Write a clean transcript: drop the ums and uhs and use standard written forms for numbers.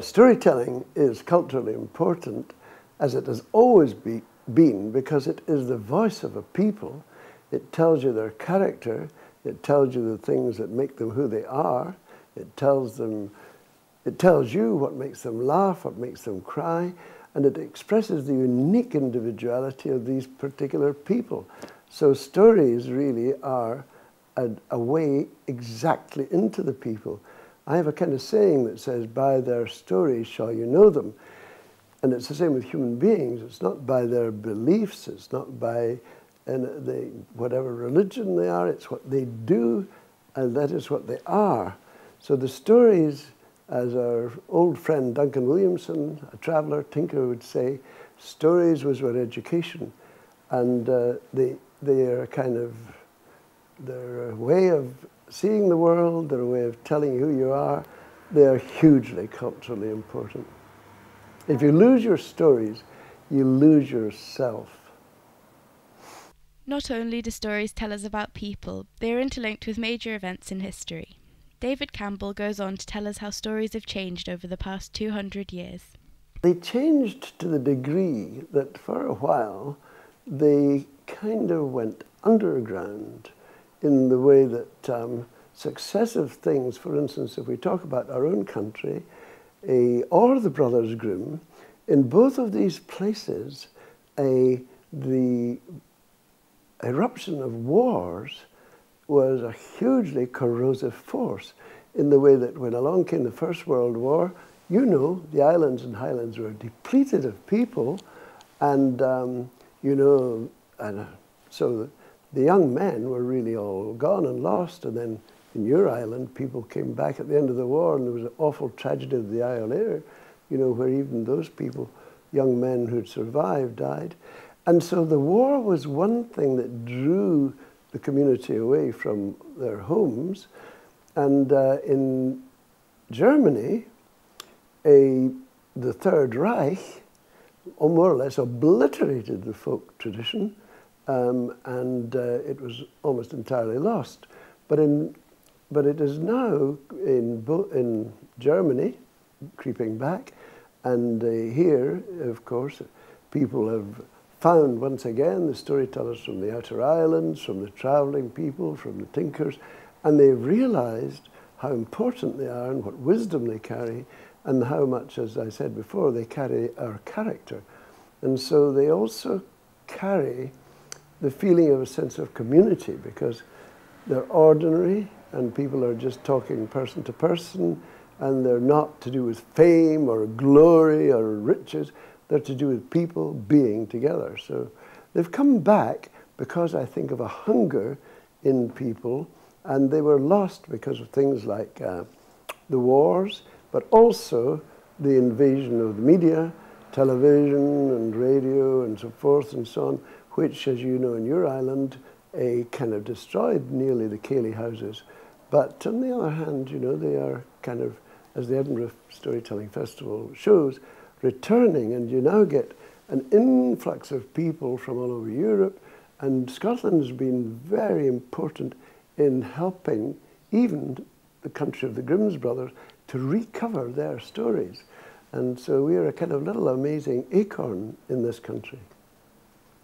Storytelling is culturally important, as it has always been, because it is the voice of a people. It tells you their character. It tells you the things that make them who they are. It tells you what makes them laugh, what makes them cry, and it expresses the unique individuality of these particular people. So stories really are a way exactly into the people. I have a kind of saying that says, by their stories shall you know them. And it's the same with human beings. It's not by their beliefs, it's not by whatever religion they are, it's what they do, and that is what they are. So the stories, as our old friend Duncan Williamson, a traveller, tinker, would say, stories was our education. And they are kind of, they're a way of seeing the world, they're a way of telling you who you are. They are hugely culturally important. If you lose your stories, you lose yourself. Not only do stories tell us about people, they are interlinked with major events in history. David Campbell goes on to tell us how stories have changed over the past 200 years. They changed to the degree that for a while they kind of went underground in the way that successive things, for instance, if we talk about our own country, or the Brothers Grimm, in both of these places, the eruption of wars was a hugely corrosive force in the way that when along came the First World War, you know, the islands and highlands were depleted of people, and so the young men were really all gone and lost, and then in your island, people came back at the end of the war, and there was an awful tragedy of the Isle Ayr, you know, where even those people, young men who'd survived, died. And so the war was one thing that drew the community away from their homes. And in Germany, the Third Reich more or less obliterated the folk tradition, and it was almost entirely lost. But it is now in Germany, creeping back, and here, of course, people have found once again the storytellers from the outer islands, from the travelling people, from the tinkers, and they've realized how important they are and what wisdom they carry, and how much, as I said before, they carry our character. And so they also carry the feeling of a sense of community, because they're ordinary and people are just talking person to person, and they're not to do with fame or glory or riches. They're to do with people being together. So they've come back because I think of a hunger in people, and they were lost because of things like the wars, but also the invasion of the media, television and radio and so forth and so on, which, as you know, in your island, kind of destroyed nearly the ceilidh houses. But on the other hand, you know, they are kind of, as the Edinburgh Storytelling Festival shows, returning, and you now get an influx of people from all over Europe, and Scotland's been very important in helping even the country of the Grimm's brothers to recover their stories. And so we are a kind of little amazing acorn in this country.